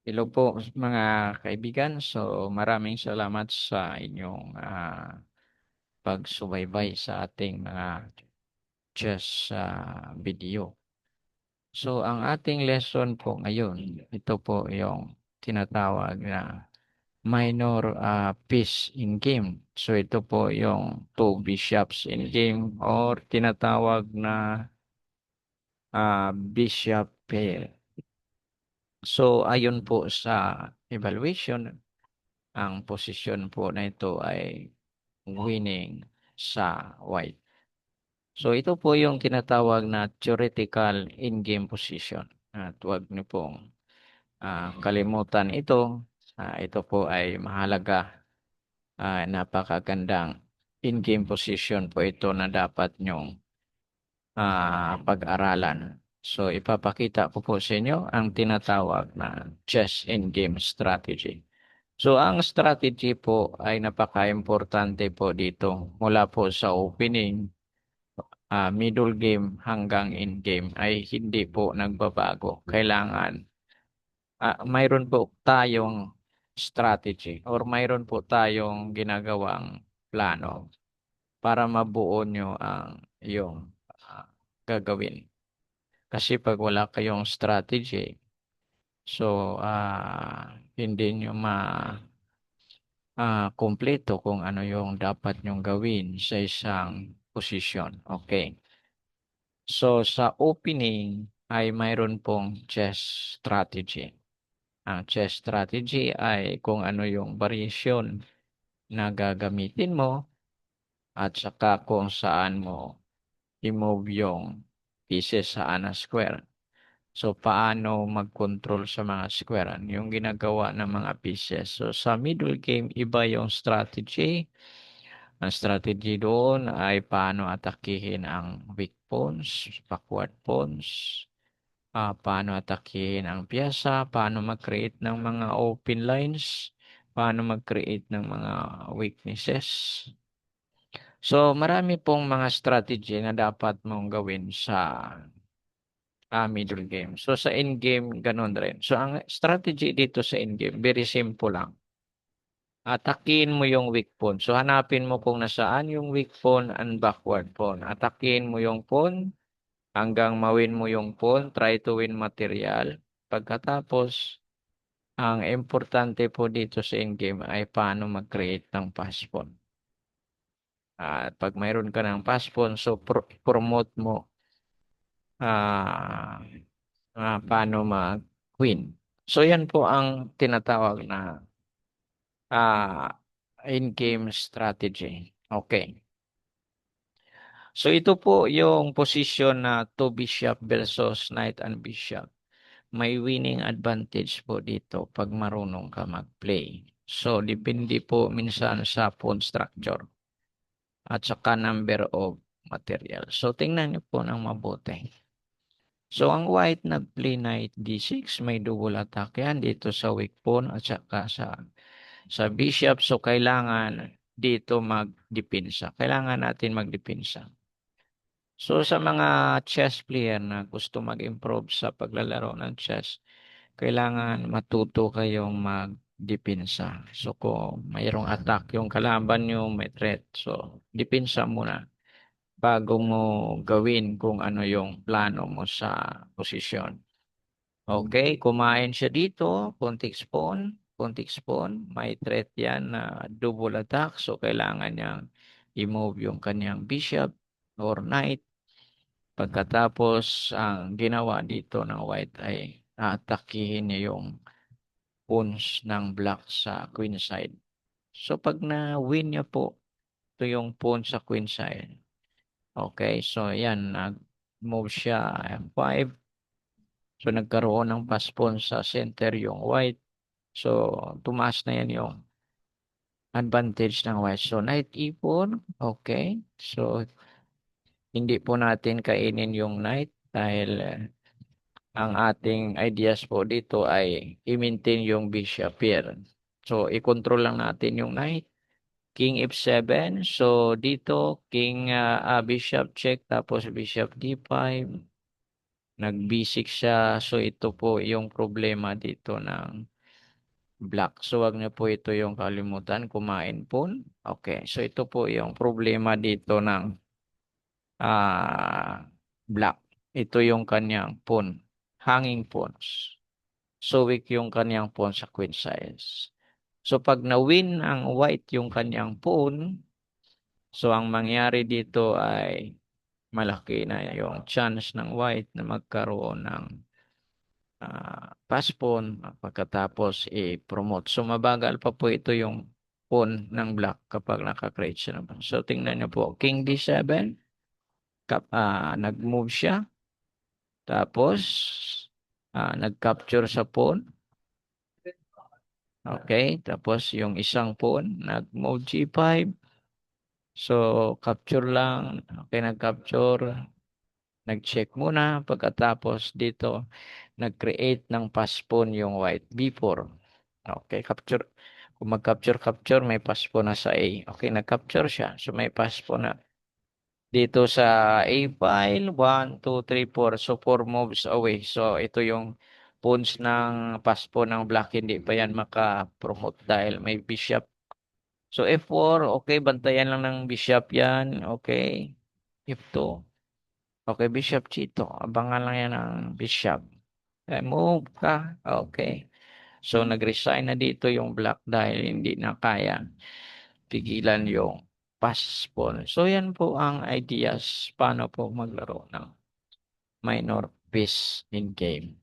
Hello po mga kaibigan. So maraming salamat sa inyong pagsubaybay sa ating mga chess video. So ang ating lesson po ngayon, ito po yung tinatawag na minor piece in game. So ito po yung two bishops in game or tinatawag na bishop pair. So ayon po sa evaluation, ang posisyon po na ito ay winning sa white. So ito po yung tinatawag na theoretical in-game position. At huwag niyo pong kalimutan ito. Ito po ay mahalaga. Napakagandang in-game position po ito na dapat nyong pag-aralan. So ipapakita ko po sa inyo ang tinatawag na chess in-game strategy. So ang strategy po ay napaka-importante po dito mula po sa opening, middle game hanggang end game ay hindi po nagbabago. Kailangan mayroon po tayong strategy or mayroon po tayong ginagawang plano para mabuo nyo ang iyong gagawin. Kasi pag wala kayong strategy, so hindi nyo kumpleto kung ano yung dapat nyong gawin sa isang posisyon. Okay. So, sa opening ay mayroon pong chess strategy. Ang chess strategy ay kung ano yung variation na gagamitin mo at saka kung saan mo i-move yung pieces sa ana square. So, paano mag-control sa mga square? Yung ginagawa ng mga pieces. So, sa middle game, iba yung strategy. Ang strategy doon ay paano atakihin ang weak pawns, backward pawns, paano atakihin ang piyasa, paano mag-create ng mga open lines, paano mag-create ng mga weaknesses. So, marami pong mga strategy na dapat mong gawin sa middle game. So, sa end game, ganun rin. So, ang strategy dito sa end game, very simple lang. Atakin mo yung weak pawn. So, hanapin mo kung nasaan yung weak pawn and backward pawn. Atakin mo yung pawn hanggang mawin mo yung pawn. Try to win material. Pagkatapos, ang importante po dito sa endgame ay paano mag-create ng pass pawn. At pag mayroon ka ng pass pawn, so promote mo ah paano mag-win. So, yan po ang tinatawag na ah in-game strategy. Okay. So ito po yung position na two bishop versus knight and bishop. May winning advantage po dito pag marunong ka mag-play. So depende po minsan sa pawn structure at saka number of material. So tingnan niyo po ng mabuti. So ang white nag-play knight d6, may double attack yan dito sa weak pawn at saka sa bishop. So kailangan dito magdepensa. Kailangan natin magdepensa. So sa mga chess player na gusto mag-improve sa paglalaro ng chess, kailangan matuto kayong magdepensa. So kung mayroong attack yung kalaban nyo, may threat. So depensa muna bago mo gawin kung ano yung plano mo sa posisyon. Okay, kumain siya dito, kontik spawn, may threat yan na double attack. So kailangan niyang i-move yung kanyang bishop or knight. Pagkatapos, ang ginawa dito ng white ay aatakihin niya yung pawns ng black sa queen side. So, pag na-win niya po, ito yung pawn sa queen side. Okay, so yan, nag-move siya F5. So, nagkaroon ng pass pawn sa center yung white. So, tumaas na yan yung advantage ng white. So, knight e-pawn. Okay, so hindi po natin kainin yung knight dahil ang ating ideas po dito ay i-maintain yung bishop here. So, i-control lang natin yung knight. King F7. So, dito, king bishop check, tapos bishop D5. Nag B6 siya. So, ito po yung problema dito ng black. So, wag niyo po ito yung kalimutan, kumain pawn. Okay, so ito po yung problema dito ng black. Ito yung kanyang pawn, hanging pawns. So, weak yung kanyang pawn sa queen size. So, pag na-win ang white yung kanyang pawn, so ang mangyari dito ay malaki na yung chance ng white na magkaroon ng pass pawn pagkatapos i-promote. So mabagal pa po ito yung pawn ng black kapag naka-create siya naman. So tingnan niyo po, king d7, nag-move siya, tapos nag-capture sa pawn. Okay, tapos yung isang pawn, nag-move g5. So capture lang, okay, nag-capture, nag-check muna, pagkatapos dito, nag-create ng pass pawn yung white, b4. Okay, capture. Kung mag-capture, may pass pawn na sa A. Okay, nag-capture siya. So, may pass pawn na. Dito sa A file, 1, 2, 3, 4. So, 4 moves away. So, ito yung pawns ng pass pawn ng black. Hindi pa yan maka-promote dahil may bishop. So, F4. Okay, bantayan lang ng bishop yan. Okay. F2. Okay, bishop G2. Abangan lang yan ng bishop. Move ka. Okay. So, nag-resign na dito yung black dahil hindi na kaya pigilan yung pass pawn. So, yan po ang ideas paano po maglaro ng minor piece in game.